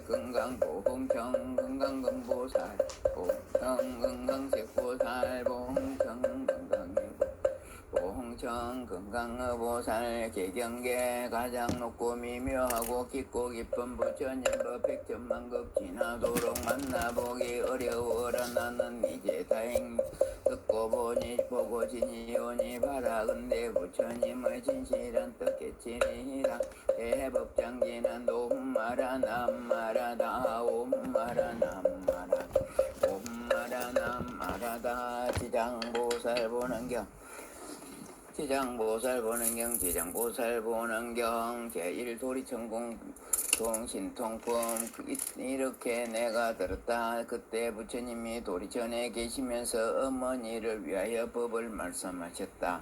건강보홍청 건강건보살 보홍청 건강색보살 보홍청 건강해보 보홍청 건강보살 개경계 가장 높고 미묘하고 깊고 깊은 부처님 법백천만급 지나도록 만나보기 어려워라. 나는 이제 다행 듣고 보니 보고 지니 오니 봐라. 근데 부처님의 진실한 뜻겠지니라. 대법장지는 옴마라 남마라다 옴마라 남마라 옴마라 남마라다. 지장보살 보는경 지장보살 보는경 지장보살 보는경 제1도리천공 통신통품. 이렇게 내가 들었다. 그때 부처님이 도리천에 계시면서 어머니를 위하여 법을 말씀하셨다.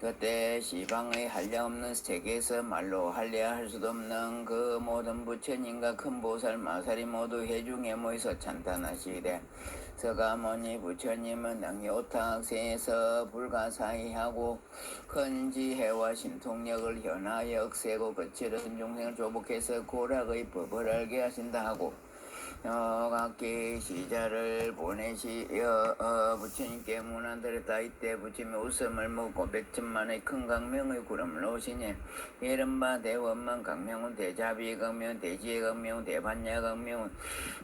그때 시방의 한량없는 세계에서 말로 할래야 할 수도 없는 그 모든 부처님과 큰 보살 마살이 모두 회중에 모여서 찬탄하시되 서가모니 부처님은 능히 오탁세에서 불가사의하고 큰 지혜와 신통력을 현하여 억세고 거칠은 종생을 조복해서 고락의 법을 알게 하신다 하고 각기 시자를 보내시어 부처님께 문안드렸다. 이때 부처님이 웃음을 먹고 백천만의 큰 강명의 구름을 오시니 이른바 대원만 강명은 대자비 강명 대지혜 강명 대반야 강명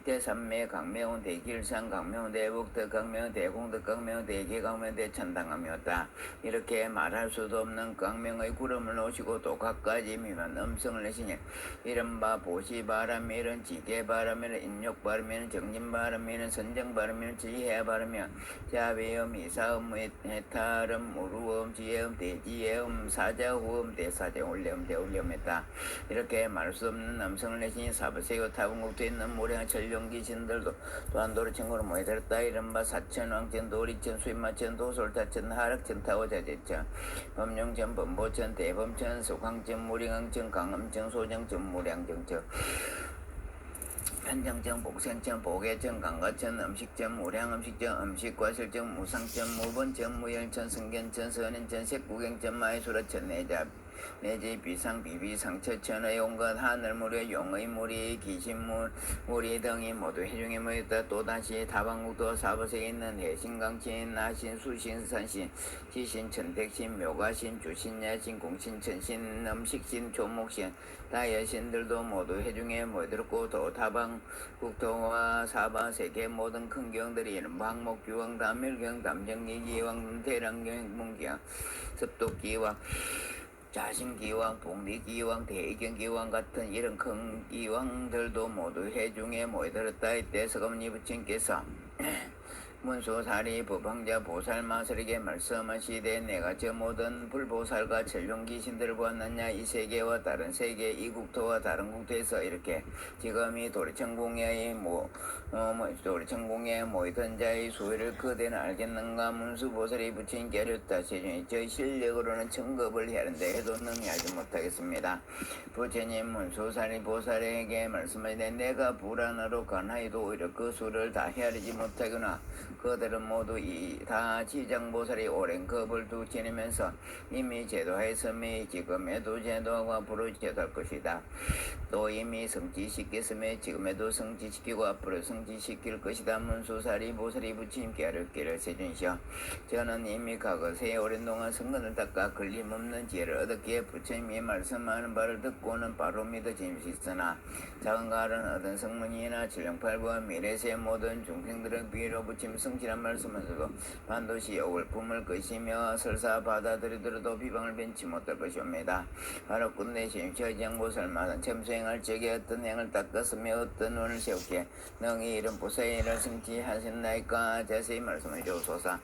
대삼매 강명 대길상 강명 대복덕 강명 대공덕 강명 대계 강명 대천당 강명이었다. 이렇게 말할 수도 없는 강명의 구름을 오시고 또 각가지 미만 음성을 내시니 이른바 보시바람 이런 지계바람이는 인욕바람이는 정진바람이는 선정바람이는 지혜바람이면 자비음 이사음 해탈음 무루음 지혜음 대지혜음 사자후음 대사자 올려음 대올려음했다. 이렇게 말할 수 없는 음성을 내시니 사부세고 타분국토에 있는 무량한 천룡귀신들도 또한 도리천으로 모여들었다. 이른바 사천왕천 도리천 수임마천 도솔타천 하락천 타오자재천 범용천 범보천 대범천 속황천 무량천 강음천 소정천 무량정천 현정천 복생천 보계천 강가천 음식천 무량음식천 음식과실천 무상천 무번천 무열천 승견천 선인천 색구경천 마이수라천 내지 비상 비비상처천의 온갖 하늘무리 용의무리 귀신무리 등이 모두 해중에 모였다. 또다시 다방국도 사부세에 있는 해신강신 나신 수신 산신 지신 천택신 묘가신 주신 야신 공신 천신 음식신 조목신 다여신들도 모두 해중에 모여들었고 또 다방국도와 사바세계 모든 큰 경들이 방목규왕 담일경 담정기기왕 대랑경 문기왕 습도기왕 자신기왕, 복리기왕, 대경기왕 같은 이런 큰 기왕들도 모두 해중에 모여들었다. 이때 서가모니 부처님께서 문수사리 법황자 보살마술에게 말씀하시되 내가 저 모든 불보살과 천룡귀신들을 보았느냐. 이 세계와 다른 세계 이 국토와 다른 국토에서 이렇게 지금이 도리천공예에 도리천공예에 모이던 자의 수위를 그대는 알겠는가. 문수보살이 부처님께 아뢰었다. 세중에 저 실력으로는 청급을 하는데 해도 능히 알지 못하겠습니다. 부처님 문수사리 보살에게 말씀하시되 내가 불안으로 간하여도 오히려 그 수를 다 헤아리지 못하거나 그들은 모두 다 지장보살이 오랜 겁을 두 지내면서 이미 제도했음에 지금에도 제도하고 앞으로 제도할 것이다. 또 이미 성지시켰음에 지금에도 성지시키고 앞으로 성지시킬 것이다. 문수사리 보살이 부처님께 아뢰기를 세준시여 저는 이미 과거세 오랜 동안 성근을 닦아 걸림없는 지혜를 얻었기에 부처님이 말씀하는 바를 듣고는 바로 믿어짐이 있으나 작은가는 얻은 성문이나 질령팔과 미래세 모든 중생들은 비로 부처님 성실한 말씀에서도 반드시 욕을 품을 것이며 설사 받아들이더라도 비방을 변치 못할 것이옵니다. 바로 끝내 심시장보살마다 처음 수행할 적에 어떤 행을 닦았으며 어떤 원을 세웠기에 능히 이런 보살이를 성취하셨나이까. 자세히 말씀해 주옵소서.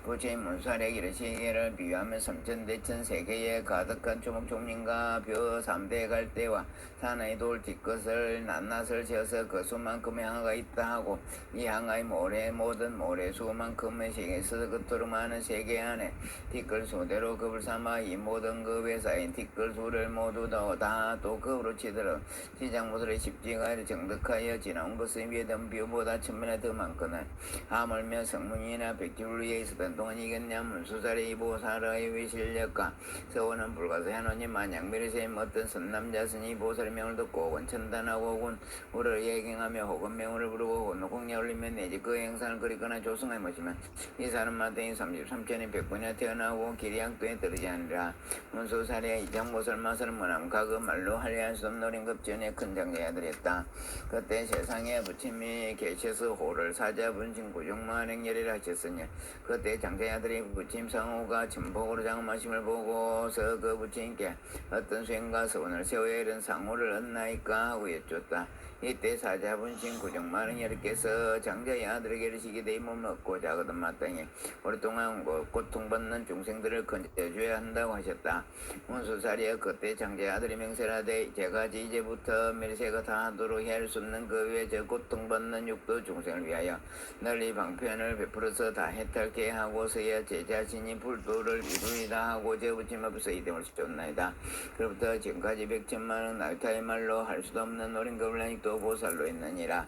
부처님 문수사에게 이르시기를 비유하며 삼천대천 세계에 가득한 조목종림과 벼 3대 갈대와 산의 돌 뒷것을 낱낱을 지어서 그 수만큼의 항아가 있다 하고 이 항아의 모든 모래 모래수만큼의 세계에서 그토록 많은 세계 안에 티끌 수대로 급을 삼아 이 모든 급에 쌓인 티끌 수를 모두 다 또 급으로 치더라. 시작무술의 십지가를 정득하여 지나온 것은 위에던 비유보다 천번에 더 많거늘 하물며 성문이나 백지를 위해 있었던 동안 이겼냐 문수살의 이보살의 위실력과 서원은 불가서 하노니 만약 미르세임 어떤 선남자스니 보살의 명을 듣고 혹은 천단하고 혹은 우를 예경하며 혹은 명을 부르고 혹은 공략 올리면 내지 그 행사를 그리거나 조성할 것이면 이 사람마다 33천이 100번이나 태어나고 기리학도에 떨어지 아니라 문수살의 이장보살 마살 문함 가그 말로 할례할 수 없는 어린 급전에 큰 장자야들이었다. 그때 세상에 부침이 계셔서 호를 사자 분신 구종만 행렬이라 하셨으니 그때 장자야들이 부침 상호가 전복으로 장마심을 보고서 그 부침께 어떤 수행과 서원을 세워야 이런 상호를 얻나이까 하고 여쭙다. 이때 사자분신 구정만 행렬께서 장자의 아들에게 이르시기에 이 몸을 얻고 작은 마땅히 오랫동안 고통받는 중생들을 건져줘야 한다고 하셨다. 문수살이여 그때 장자의 아들이 명세하되 제가 이제부터 밀세가 다 하도록 해야 할 수 없는 그 외에 저 고통받는 육도 중생을 위하여 널리 방편을 베풀어서 다 해탈케 하고서야 제 자신이 불도를 이루리다 하고 저 부침 앞에서 이됨을 쫓나이다. 그로부터 지금까지 100천만은 날타의 말로 할 수도 없는 노린급을 하니또 보살로 있느니라.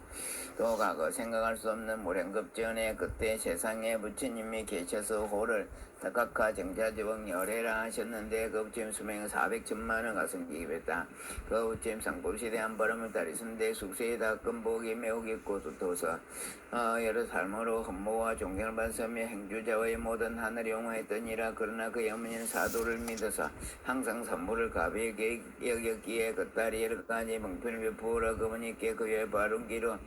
또 과거 생각할 수 없는 무량급 전에 그때 세상에 부처님이 계셔서 호를 다각화 정자지왕 열애라 하셨는데 그 부처님 수명은 400천만원 가슴 기입했다. 그 부처님 상법시대 한 바람을 따리선대 숙세에 닦은 복이 매우 깊고 두터워서 여러 삶으로 흠모와 존경을 받으며 행주자와의 모든 하늘이 용화했더니라. 그러나 그의 어머니는 사도를 믿어서 항상 선물을 가비에게 여겼기에 그 딸이 여러 가지 방편을 베푸어 그 어머니께 그의 바른 길로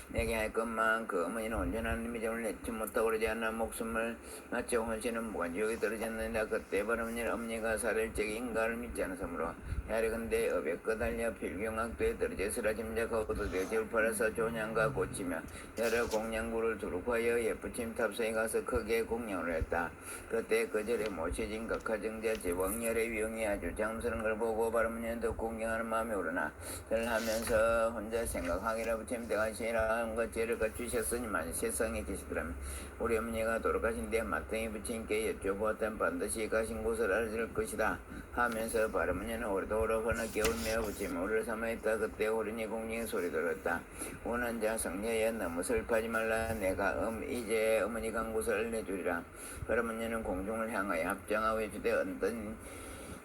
내게 할 것만 그 어머니는 온전한 미점을 내지 못하고 그러지 않아 목숨을 마치 혼신은 무관지옥에 떨어졌느니라. 그때 바람은 어머니가 살을 적에 인가를 믿지 않았으므로 야르건대 업에 끄달려 필경학도에 떨어져서라 짐작하고도 대지를 팔아서 조냥과 고치며 여러 공양구를 두룩하여 예쁘침 탑승에 가서 크게 공양을 했다. 그때 그 절에 모셔진 각하정자 제왕열의 위용이 아주 장스러운 걸 보고 바람은 더 공경하는 마음이 오르나 절하면서 혼자 생각하기라. 부처님 대가시라 것 죄를 갖추셨으니만 세상에 계시더라면 우리 어머니가 돌아가신 뒤에 마땅히 부처님께 여쭤보았다면 반드시 가신 곳을 알아줄 것이다 하면서 바람은이는 오래도록 헌을 깨우며 부처님 우리를 삼아있다. 그때 어린이 공경의 소리 들었다. 원한 자 성녀여 너무 슬퍼하지 말라. 내가 이제 어머니 간 곳을 알려주리라. 바람은이는 공중을 향하여 합장하고 주되 어떤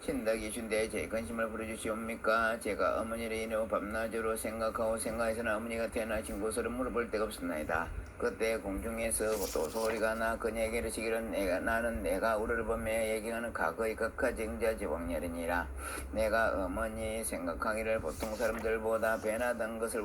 신덕이 준대 제 관심을 부르주시옵니까? 제가 어머니를 인해 밤낮으로 생각하고 생각해서는 어머니가 태어나신 곳으로 물어볼 데가 없었나이다. 그때 공중에서 또 소리가 나 그녀에게 이르시기를 나는 내가 우리를 보며 얘기하는 과거의 각하정자 지왕렬이니라. 내가 어머니 생각하기를 보통 사람들보다 변하던 것을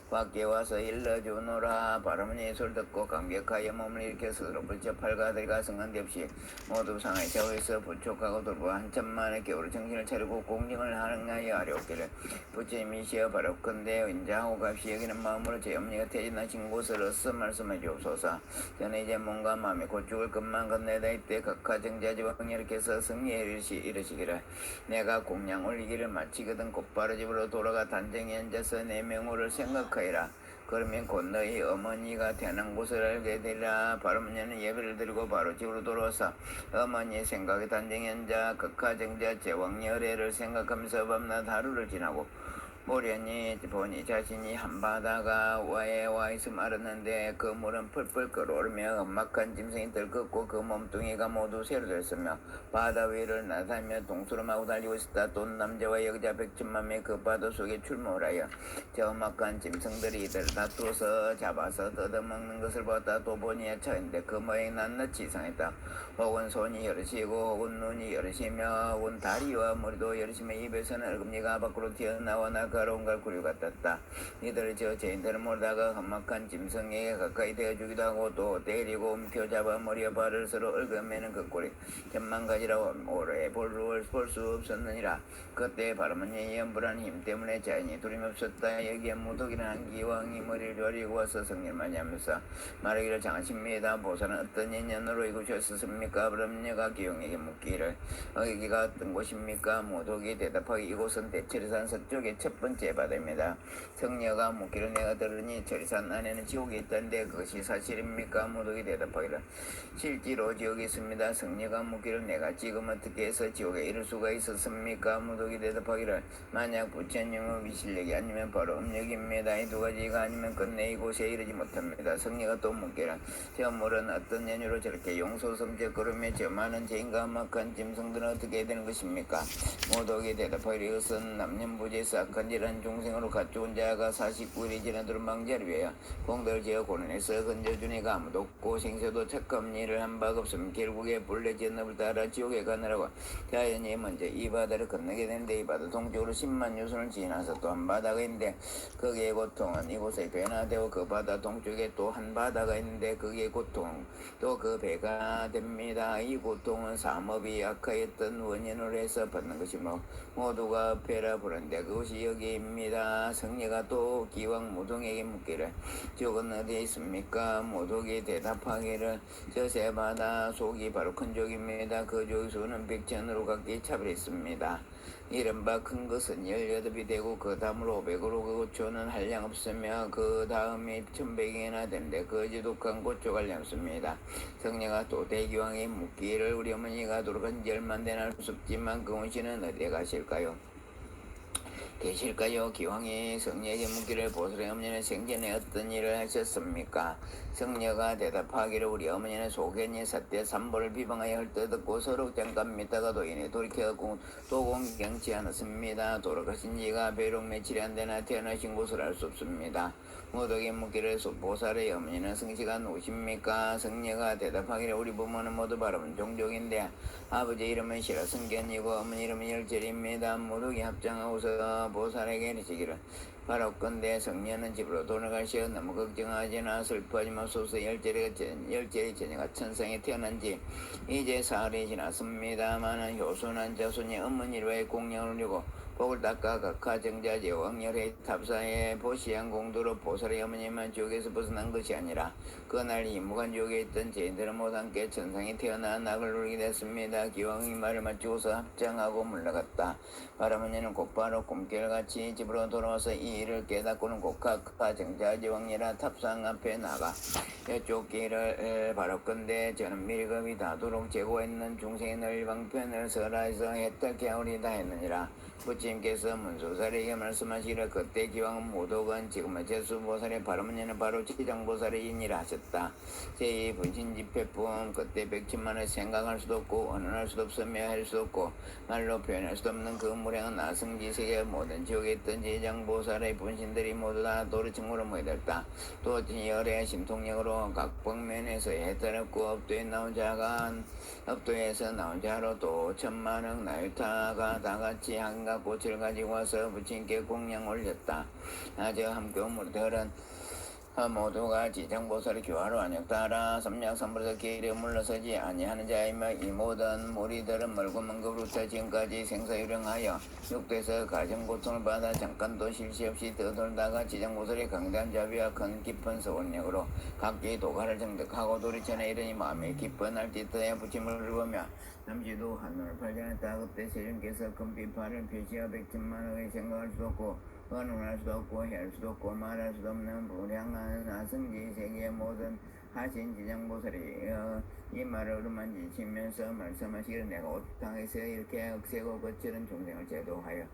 밖에 와서 일러주노라. 바람은 소리 듣고 감격하여 몸을 일으켜 스스로 불쳐 팔가들과 성한데 없이 모두 상하에 세워서 부촉하고 돌보 한참만에 겨울 정신을 차리고 공경을 하느냐여 아뢰옵기를 부처님이시여 바로컨대 인자하고 값이 여기는 마음으로 제 어머니가 태어나신 곳을 어서 말씀해 주옵소서. 저는 이제 몸과 마음이 곧 죽을 것만 건네다. 이때 각하정자지왕렬께서 승리에 이르시기를 내가 공양 올리기를 마치거든 곧바로 집으로 돌아가 단정히 앉아서 내 명호를 생각하리라. 그러면 곧 너희 어머니가 태어난 곳을 알게 되리라. 바로문녀는 예배를 드리고 바로 집으로 돌아와서 어머니의 생각에 단정히 앉아 각하정자 제왕열애를 생각하면서 밤낮 하루를 지나고 모련히 보니 자신이 한바다가 와에 와 있음 알았는데 그 물은 펄펄 끓어오르며 엄막한 짐승이 들끓고 그 몸뚱이가 모두 새로 됐으며 바다 위를 나다니며 동수름하고 달리고 있었다. 또 남자와 여자 100천만 명이 그 바다 속에 출몰하여 저 엄막한 짐승들이 이들을 다투어서 잡아서 뜯어먹는 것을 보았다. 또 보니 처인데 그 모양이 낱낱이 이상했다. 혹은 손이 여럿이고 혹은 눈이 여럿이며 혹은 다리와 머리도 여럿이며 입에서는 얼금니가 밖으로 튀어나와 날카로운 갈구리 같았다. 이들을 저 죄인들을 몰다가 험악한 짐승에게 가까이 대어주기도 하고 또 때리고 움켜잡아 머리와 발을 서로 얽어매는 그 꼴이 천만 가지라 오래 볼 수 없었느니라. 그때 바람은 연불한 힘 때문에 자연이 두림없었다. 여기에 무덕이라는 기왕이 머리를 조리고 와서 성렬만 하면서 말하기를 장하십니다. 보살은 어떤 인연으로 이곳이었습니까? 바람녀가 기용에게 묻기를 여기가 어떤 곳입니까? 무덕이 대답하기 이곳은 대체리산 서쪽의 첫 번째 바다입니다. 성녀가 묻기를 내가 들으니 저리산 안에는 지옥이 있던데 그것이 사실입니까? 무독이 대답하기를 실제로 지옥이 있습니다. 성녀가 묻기를 내가 지금 어떻게 해서 지옥에 이를 수가 있었습니까? 무독이 대답하기를 만약 부처님의 위실력이 아니면 바로 음력입니다. 이 두 가지가 아니면 끝내 이곳에 이르지 못합니다. 성녀가 또 묻기를 저 물은 어떤 연유로 저렇게 용소성적 걸음에 저 많은 죄인과 막한 짐승들은 어떻게 되는 것입니까? 무독이 대답하기를 이것은 남년부지에서 악한 일한 중생으로 갖추은 자가 49일이 지나도록 망자를 위하여 공덕을 지어 고난에서 건져주니까 아무도 없고 생사도 착한 일을 한 바가 없으면 결국에 본래 지은 따라 지옥에 가느라고 자연이 먼저 이 바다를 건너게 되는데 이 바다 동쪽으로 10만 유선을 지나서 또 한 바다가 있는데 거기에 고통은 이곳에 배나 되고 그 바다 동쪽에 또 한 바다가 있는데 거기에 고통 또 그 배가 됩니다. 이 고통은 삼업이 악하였던 원인으로 해서 받는 것이며 모두가 배라 부른데 그것이 여기입니다. 성녀가 또 기왕 무동에게 묻기를 지옥은 어디에 있습니까? 무독이 대답하기를 저 세 바다 속이 바로 큰 족입니다. 그 족의 수는 백천으로 각기 차별했습니다. 이른바 큰 것은 18이 되고 그 다음으로 500으로 그 고초는 한량 없으며 그 다음이 1100이나 되는데 그 지독한 고초가 한량 없습니다. 성녀가 또 대기왕에 묻기를 우리 어머니가 돌아간 지 얼마 되나 알 수 없지만 그 원신은 어디에 가실까요? 계실까요? 기왕이 성녀에게 묻기를 보살의 어머니는 생전에 어떤 일을 하셨습니까? 성녀가 대답하기를 우리 어머니는 소견이 사태 삼보를 비방하여 헐뜯었고 서로 잠깐 믿다가 도인에 돌이켜고 또 공경치 않았습니다. 돌아가신 지가 비록 며칠이 안 되나 태어나신 곳을 알 수 없습니다. 무독이 묻기를 보살의 어머니는 성씨가 누구십니까? 성녀가 대답하기를 우리 부모는 모두 바라본 종족인데 아버지 이름은 시라성견이고 어머니 이름은 열절입니다. 무독이 합장하고서 보살에게 이르시기를 바라건대 성녀는 집으로 돌아가시어 너무 걱정하지나 슬퍼하지 마소서. 열절의 자녀가 천상에 태어난지 이제 사흘이 지났습니다마는 효순한 자손이 어머니를 위해 공양을 올리고 복을 닦아 각하 정자제 왕열의 탑사에 보시한 공도로 보살의 어머니만 지옥에서 벗어난 것이 아니라 그날 이무간 지옥에 있던 죄인들은 모두 함께 천상에 태어나 낙을 누리게 됐습니다. 기왕이 말을 마치고서 합장하고 물러갔다. 바라머니는 곧바로 꿈결같이 집으로 돌아와서 이 일을 깨닫고는 각하 정자제 왕열의 탑상 앞에 나가 이쪽 길을 바라건대 저는 밀겁이 닿도록 제고했는 중생의 늘 방편을 설하여서 혜택해 오리다 했느니라. 부처님께서 문수살에게 말씀하시기를 그때 기왕은 무독은 지금의 제수보살의 바라머니는 바로 지장보살이니라 하셨다. 제2 분신집회품 그때 백천만을 생각할 수도 없고 언언할 수도 없으며 할 수도 없고 말로 표현할 수도 없는 그 무량한 나성지세계 모든 지옥에 있던 지장보살의 분신들이 모두 다 도르층으로 모여들었다. 또 열의 신통력으로 각 방면에서 해탈했고 업도에서 나온 자로 또 천만억 나유타가 다같이 한갖 꽃을 가지고 와서 부처님께 공양 올렸다. 아주 함께 무리들은 모두가 지장보살의 교화로 안역따라 삼약삼불에서 길에 물러서지 아니하는 자이며 이 모든 무리들은 멀고 먼 것부터 지금까지 생사유령하여 육도에서 가정고통을 받아 잠깐도 실시 없이 떠돌다가 지장보살의 강대한 자비와 큰 깊은 서원력으로 각기 도가를 정득하고 도리천에 이르니 마음이 기쁜 날짓터에 부침을 보며 잠시도 한눈을 발견했다. 그때 세존께서 금빛발을 표시하여 백천만억의 생각할 수 없고 언언할 수도 없고 할 수도 없고 말할 수도 없는 무량한 나성지 세계의 모든 하신 지장보살이 이 말을 어루만지시면서 말씀하시기를 내가 옷탕에서 이렇게 억세고 거칠은 중생을 제도하여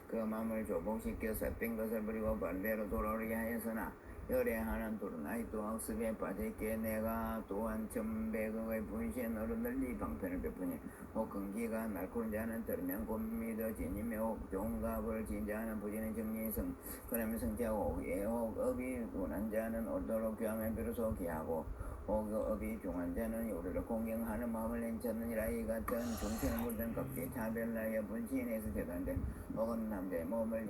그 마음을 조복시켜서 뺀 것을 버리고 반대로 돌아오게 하였으나 열에 하는 둘은 아직도 학습에 빠져있기에 내가 또한 천백억의 분신으로 널리 방편을 베푸니 혹 근기가 날코른 자는 들으면 곧 믿어지니며 혹 좋은 값을 진자하는 부지는 정리성 그러면 성취하고 혹 업이 운한 자는 옳도록 교함에 비로소 기하고 혹 업이 중한 자는 우리를 공경하는 마음을 괜찮느니라. 이 같은 중생을 물든 각기 차별하여 분신에서 제단된 혹은 남자의 몸을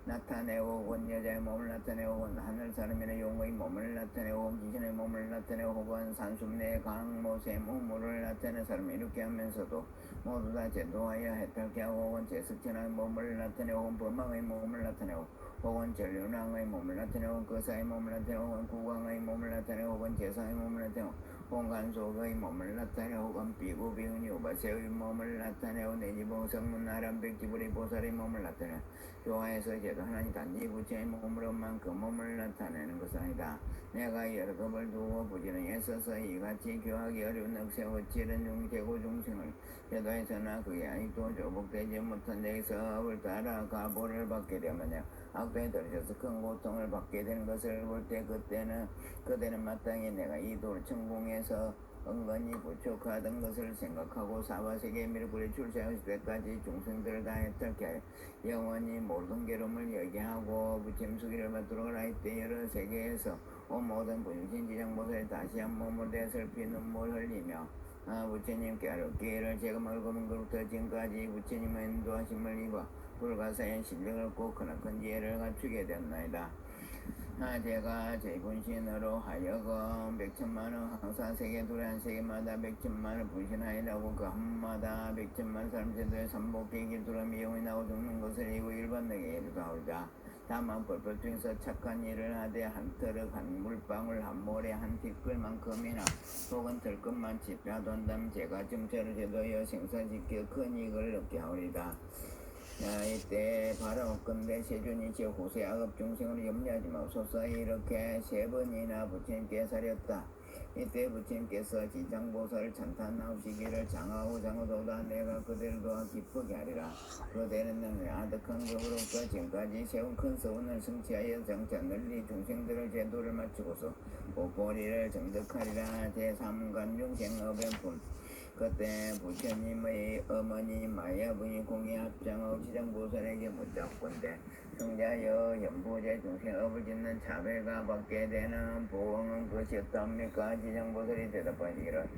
나타내고 혹은 여자의 몸을 나타내고 혹은 하늘 사람이나 용의 몸을 나타내고 혹은 귀신의 몸을 나타내고 혹은 산숲내 강모세 무물을 나타내는 사람이 이렇게 하면서도 모두 다 제도하여 해탈케 하고 혹은 제석천의 몸을 나타내고 혹은 범왕의 몸을 나타내고 혹은 전륜왕의 몸을 나타내고 거사의 몸을 나타내고 혹은 국왕의 몸을 나타내고 혹은 제사의 몸을 나타내고 홍간속의 몸을 나타내 혹은 비구비은이 오바세의 몸을 나타내고 내지봉 성문 아람백지불의 보살의 몸을 나타내 교화에서 제도 하나님 단지 부처의 몸으로만 그 몸을 나타내는 것은 아니다. 내가 여러 겁을 두고 부지런히 애써서 이같이 교하기 어려운 억세고 찌른 중대고 중생을 제도에서나 그게 아직도 조복되지 못한 데에서 업을 따라 가보를 받게 되면 악도에 들으셔서 큰 고통을 받게 되는 것을 볼 때 그때는 마땅히 내가 이 도를 천공에서 은근히 부족하던 것을 생각하고 사바세계 미르불에 출세하실 때까지 중생들을 다 해탈케 하여 영원히 모든 괴로움을 여기하고 부침수기를 받도록 하라. 이때 여러 세계에서 온 모든 분신 지장보살이 다시 한 몸을 대설피 눈물 흘리며 부처님께 아뢰기를 제가 멀거먼 그로부터 지금까지 부처님의 인도하심을 입어 불가사의 신력을 꼭 크나큰 지혜를 갖추게 되었나이다. 제가 제 분신으로 하여금 100천만원 항상 세계 둘에 한 세계마다 100천만을 분신하이라고 그 한마다 100천만 사람 제도에 삼복계기 두람이 영원히 나고 죽는 것을 이고 일반능에 이르다오리다. 다만 벌벌 중에서 착한 일을 하되 한 트럭 한 물방울 한 모래 한 티끌만큼이나 혹은 들것만 지라도 한다면 제가 정체를 제도하여 생사지켜 큰 이익을 얻게 하오리다. 이때 바라옵건대 세존이 제 후세 악업 중생으로 염려하지 마옵소서. 이렇게 세 번이나 부처님께 사렸다. 이때 부처님께서 지장보살을 찬탄하시기를 장하고 장하도다 내가 그대를 도와 기쁘게 하리라. 그대는 아득한 것으로부터 지금까지 세운 큰 서원을 성취하여 장차 널리 중생들을 제도를 맞추고서 복보리를 정득하리라. 제3간 중생업연품 그때 부처님의 어머니 마야분이 공의 합장하고 지장보살에게 묻자건대 성자여 연부제 중생업을 짓는 차별가 받게 되는 보응은 것이었답니까? 지장보살이 대답하시기를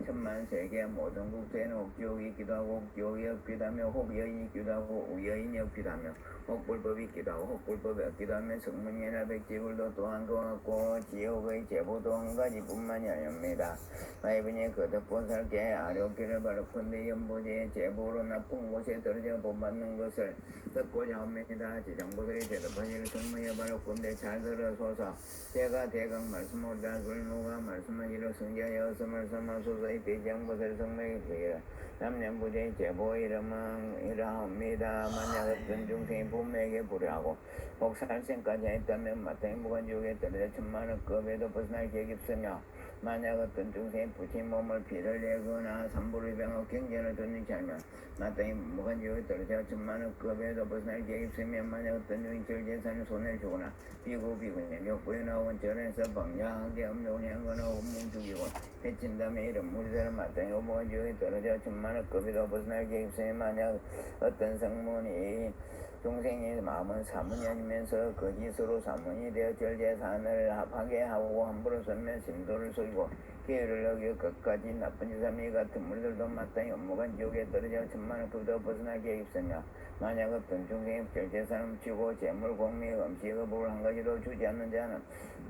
천만세계 모든 국토에는 옥지옥이 있기도 하고 옥지옥이 없기도 하며 혹여인이 있기도 하고 우여인이 없기도 하며 혹불법이 있기도 하고 혹불법이 없기도 하며 성문이나 백지불도 또한 그와 같고 지옥의 제보도 한 가지뿐만이 아닙니다. 마이분이 거듭보살께 아뢰기를 바라건대 연부제의 제보로 나쁜 곳에 떨어져 본받는 것을 듣고자 합니다. 지장보살이 대답하시기를 성문에 바라건대 잘 들어소서. 제가 대강 말씀하리라. 누가 말씀하기를 성자여 어서 말씀하소서. 이때 지장보살 성명이 그이라 남년부제의 제보의 이름은 이러합니다. 만약 어떤 중생이 부모에게 불의하고 혹 살생까지 했다면 마땅히 무간지옥에 떨어져 천만억급에도 벗어날 계획이 없으며 만약 어떤 중생이 부친 몸을 피를 내거나 삼부를 병하고 경전을 듣는지 알면 마땅히 무간지옥에 떨어져 천만억급에도 벗어날 계획이 없으며 만약 어떤 중생이 절재산을 손해를 주거나 비구비구냐 욕부에 나오건 절에서 방향하게 업력을 한거나 홈몸 죽이고 해친 다음에 이런 무리들은 마땅히 무간지옥에 떨어져 천만억급에도 벗어날 계획이 없으며 만약 어떤 성문이 중생의 마음은 사문이 아니면서 거짓으로 사문이 되어 절제산을 합하게 하고 함부로 설면 심도를 속이고 계율을 어겨 끝까지 나쁜 유삼이 같은 물들도 마땅히 업무간 지옥에 떨어져 천만억급도 벗어날 계획이 없으며 만약 어떤 중생이 절제산을 훔치고 재물 공미 음식업을 한 가지도 주지 않는 자는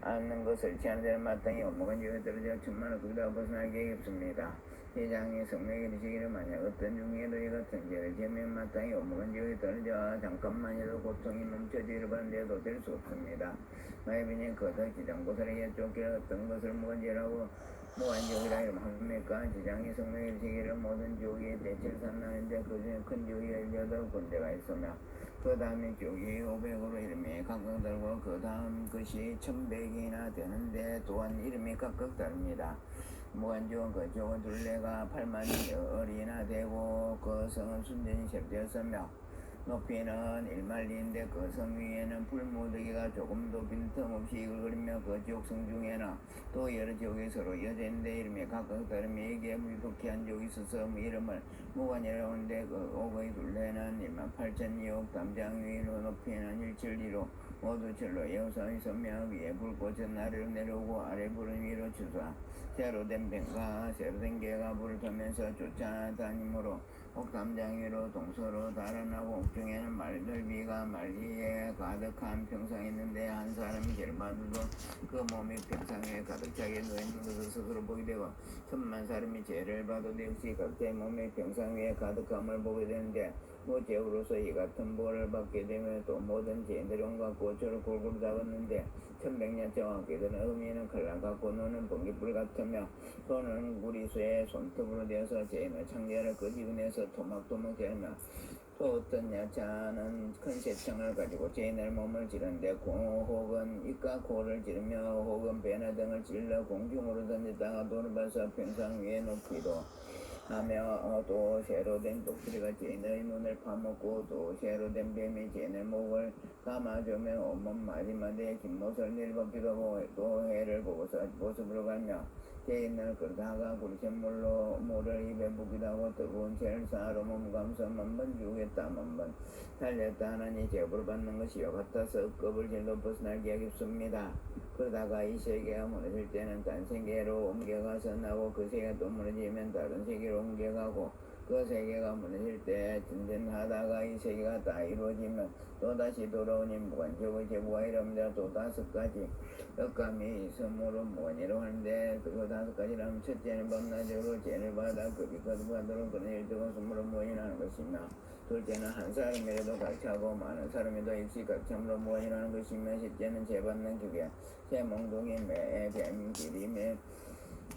않는 것을 취하는 자는 마땅히 업무간 지옥에 떨어져 천만억급도 벗어날 계획이 없습니다. 대장이 성명에 이르시기를 만약 어떤 중에도 이 같은 죄를 지으면 마땅히 업무간 지옥에 떨어져 잠깐만이라도 고통이 멈춰지기를 바란데도 될 수 없습니다. 마이빈이 거듭 지장보살에게 쫓겨 어떤 것을 무간지라고 무간지옥이라 이름합니까? 지장이 성명에 이르시기를 모든 지옥이 대칠산나인데 그중에 큰 지옥이 18군데가 있으며 그 다음에 지옥이 500으로 이름이 각각 다르고 그 다음 것이 1100이나 되는데 또한 이름이 각각 다릅니다. 무간지옥은 그 지옥은 둘레가 8만여리나 되고 그 성은 순전히 셉되었으며 높이는 1만리인데 그 성 위에는 불무더기가 조금도 빈틈없이 이글거리며 그 지옥성 중에는 또 여러 지옥이 서로 이어져 있는데 이름이 각각 다르며 이게 물독한 지옥이 있어서 이름을 무간이라고 하는데 그 옥의 둘레는 18,000리 담장 위로 높이는 1,7리로 모두 철로 여우선이 서며 위에 불꽃은 아래로 내려오고 아래 불은 위로 추수하 새로 된 뱀과 새로 된 개가 불을 타면서 쫓아다니므로 옥담장 위로 동서로 달아나고 옥중에는 말들비가 말리에 가득한 평상이 있는데 한 사람이 죄를 받아도 그 몸이 평상에 가득 차게 누워있는 것을 스스로 보게 되고 10,000만 사람이 죄를 받아도 역시 각자의 몸이 평상 위에 가득함을 보게 되는데 모제으로서 이 같은 벌을 받게 되면 또 모든 죄인들이 온갖 고초를 골고루 잡았는데 천백년 정확히 드는 의미는 칼날 같고 눈은 번깃불 같으며 손은 구리수의 손톱으로 되어서 죄인의 창자를 끄집어내서 토막토막 되며 또 어떤 야차는 큰 새청을 가지고 죄인의 몸을 찌른데 혹은 입과 코를 찌르며 혹은 배나 등을 찔러 공중으로 던졌다가 돌을 봐서 평상 위에 놓기도 하며 또 새로 된 독수리가 죄인의 눈을 파먹고 또 새로 된 뱀이 죄인의 목을 감아주며 온몸 마디마디에 긴 못을 내리박기도 하고 또 해를 보고서 모습으로 가며 죄인을 끌다가 구리샘물로 물을 입에 붓기도 하고 뜨거운 죄를 쌓아로 몸 감싸 만번 죽였다 만번 살렸다 하나니 제벌 받는 것이요 같아서 겁을 질러 벗어나기가 깊습니다. 그러다가 이 세계가 무너질 때는 딴 세계로 옮겨가서 나고 그 세계가 또 무너지면 다른 세계로 옮겨가고 그 세계가 무너질 때 전전하다가 이 세계가 다 이루어지면 또다시 돌아오니 무관적의 제부가 이럽니다. 또 5가지 역감이 있으므로 무관이라고 하는데 그 5가지라면 첫째는 밤낮으로 죄를 받아 급이 거듭하도록 그는 일등은 스물로 무관이라는 것이며 둘째는 한 사람이라도 각차고 많은 사람이도 일시 각참으로 무관이라는 것이며 셋째는 죄받는 기계 새몽둥이 매 뱀 기림에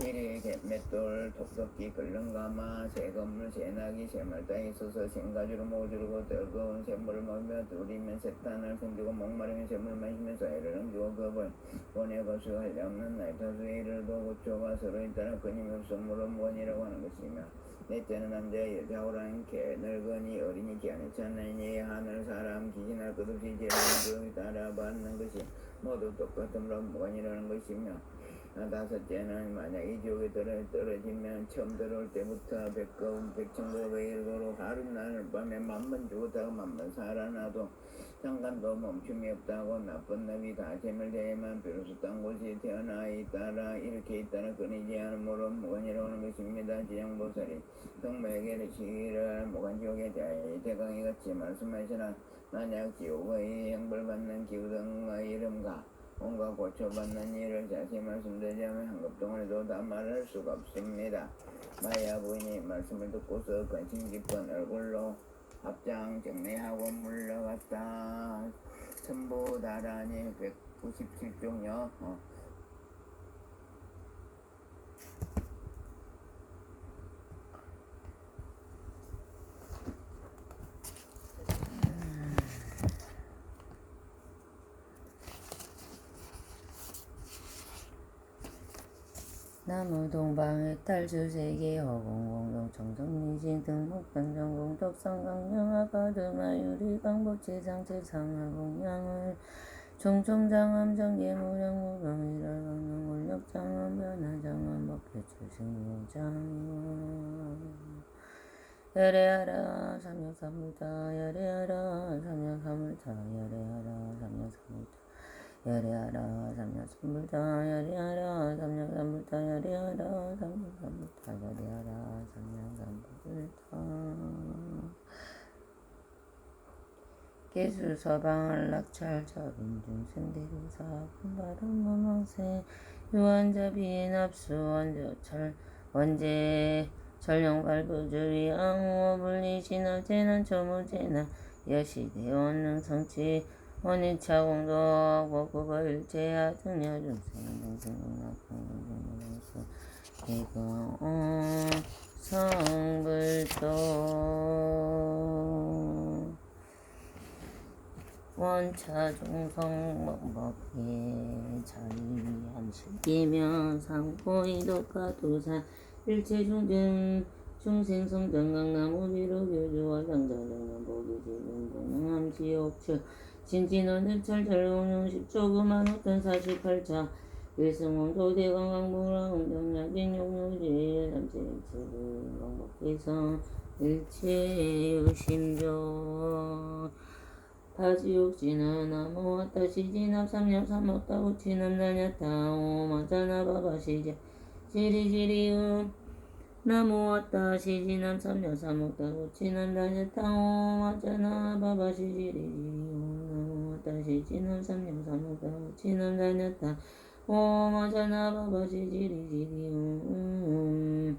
이리 맷돌 톡톡기 걸렁가마 새건물 새나기 새말따기 있어서 생가지로 모주르고 뜨거운 샘물을 먹으며 두리면 새탄을 숨기고 목마르면 샘물 마시면서 애를 넘기고 겁을 보내 거수할 없는 날타수에 이르도 고초가 서로에 따라 끊임없이 물어 무언이라고 하는 것이며 넷째는 남자 여자오라는 개 늙은이 어린이 기한이 찬나니 하늘 사람 귀신할 것 없이 죄를 따라받는 것이 모두 똑같으므로 무관이라는 것이며 다섯째는 만약 이 지옥에 떨어지면 처음 들어올 때부터 백천급에 이르도록 하루날 밤에 만번 죽었다가 만번 살아나도 잠깐도 멈춤이 없다고 나쁜 놈이 다 재물 대에만 비로소 딴 곳이 태어나 있다라 이렇게 있다라 끊이지 않으므로 무관이라고 하는 것입니다. 지장보살이 성모에게 시기를 무관지옥의 대강이 같이 말씀하시나 만약 지옥의 형벌받는 기우등의 이름과 온갖 고초받는 일을 자세히 말씀드리자면 한급 동안에도 다 말할 수가 없습니다. 마야 부인이 말씀을 듣고서 관심 깊은 얼굴로 합장 정리하고 물러갔다. 천부 다란이 197종요. 나무 동방의 딸 주세계 허공공동 청정민신 등목변 전공 덕성강령 아파드마유리 강복지상 제상하공양을 총총장암 정계무령무병이라 강령 올력장암 변화장암 법회출생무장 열애하라 삼역삼물타 열애하라 삼역삼물타 열애하라 삼역삼물타 열애하라 삼역삼물타 열애하라 삼역삼물타 열애하라 삼역삼물타 열애하라 삼역삼물타 계수 서방을 낙찰 자빈중 생대교사 분바른 모망세 유한자비의 납수 원제 전령 발부주의 앙호 분리신화 재난 초무재난 여시대 원능 성취 원인차 공덕 복구가 일제하 등려 중생 등생공학공동수 기공 성불도 원차 중성 먹먹해 자리함실기면 상고이독가 도산 일체중등 중생성등 강나무비로 교주와 당자등은 보기지등 공항함 지옥철 진진원은 철철공룡 10조그만 어떤 48차 일승원도 대강강무라 운동야진 용용지 남체일체를 왕복대성 일체유심조 다지옥지나 나무왔다 시진압 삼nhập 삼옥다 우치남 나냐타 오마자나 바바시제 지리지리음 나무왔다 시진암 삼nhập 삼옥다 우치남 나냐타 오마자나 바바시지리지리음 나무왔다 시진암 삼nhập 삼옥다 우치남 나냐타 오마자나 바바시지리지리음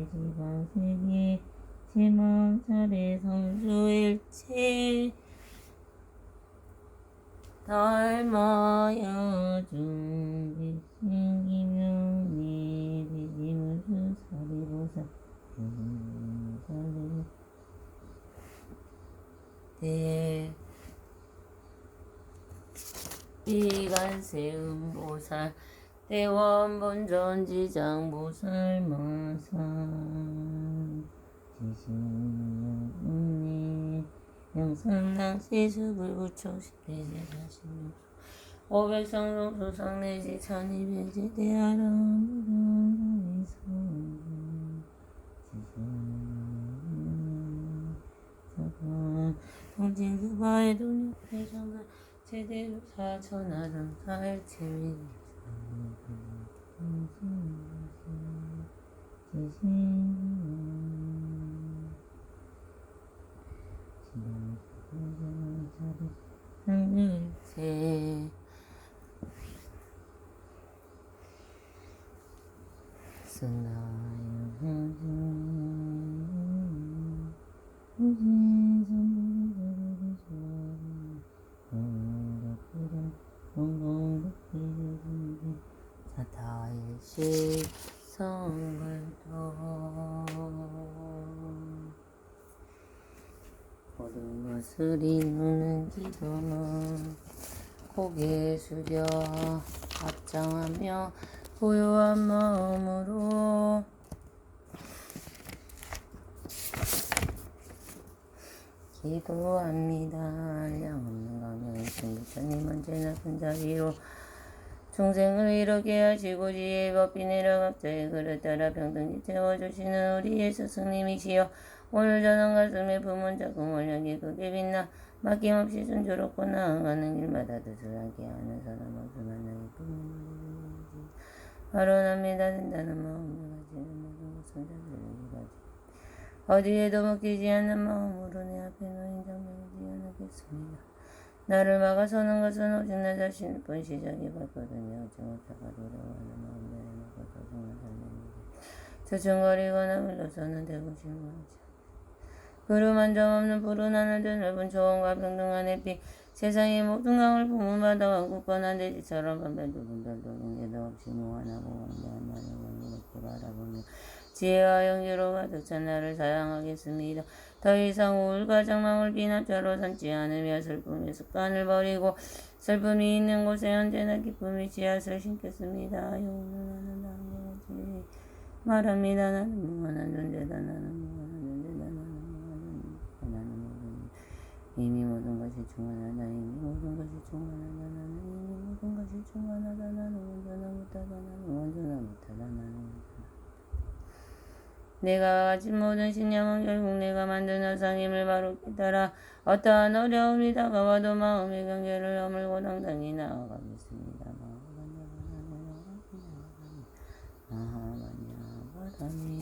지방세계 제망차례 성주일체 닮아야 중비생기명리 대지무수 사리보사 대 비간세음보살 대원본전지장보살 마산 지신문네 영상낭시 수불부처시 대제사십육 오백성동 소상내지 천이백지 대하람 동진수바의 돈육대정사 제대로 사천하등 사일체위 상일체 사타일시 성불도 모든 것을 이루는 기도는 고개 숙여 합장하며 고요한 마음으로 기도합니다. 양없는 강명의 신부처님 언제나 큰자비로 중생을 이렇게 하시고 지혜의 법비 내려갑자의 그를 따라 평등히 채워주시는 우리의 스승님이시여 오늘 저는 가슴에 품은 작은 원력이 크게 빛나 맡김없이 순조롭고 나아가는 길마다 뜻을 함께 하는 사람 없이 만나기 뿐입니다. 발언합니다. 된다는 마음으로 가지는 모든 것은 자들에게 어디에도 묶이지 않는 마음으로 내 앞에 놓인 장면을 지어놓겠습니다. 나를 막아서는 것은 오직 나 자신뿐 시작이 봤거든요. 오직 못하가 두려워하는 마음들에 막고 도중을 달립니다. 주춤거리거나 물러서는 되고 싶어하지. 구름 한 점 없는 푸른 하늘도 넓은 초원과 평등한 햇빛 세상의 모든 강을 품은 바다와 굳건한 대지처럼 반별도 분별도 경계도 없이 무한하고 광대한 마력을 이렇게 바라보며 지혜와 용기로 가득 찬 나를 사랑하겠습니다. 더 이상 우울과 장망을 비납자로 삼지 않으며 슬픔의 습관을 버리고 슬픔이 있는 곳에 언제나 기쁨의 씨앗을 심겠습니다. 영원하는 당연하지 말합니다. 나는 무한한 존재다. 나는 무한한 존재다. 나는 모든 이미 모든 것이 충만하다. 이미 모든 것이 충만하다. 나는 이미 모든 것이 충만하다. 나는 온전하 못하다. 나는 온전하 못하다. 나는 내가 가진 모든 신념은 결국 내가 만든 허상임을 바로 깨달아 어떠한 어려움이 다가와도 마음의 경계를 허물고 당당히 나아가겠습니다. 마하바냐바라미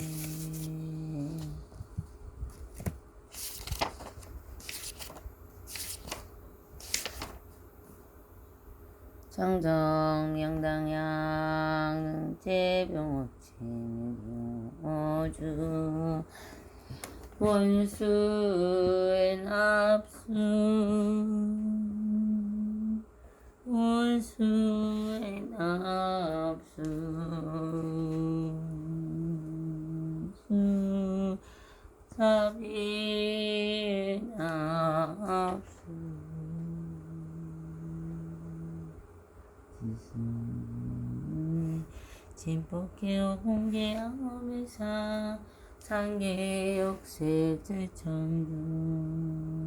정정명당양 능제병업체묘주 원수의 납수 원수의 납수 사비의 납수 진폭계요 공개양엄의사 상계역색제천중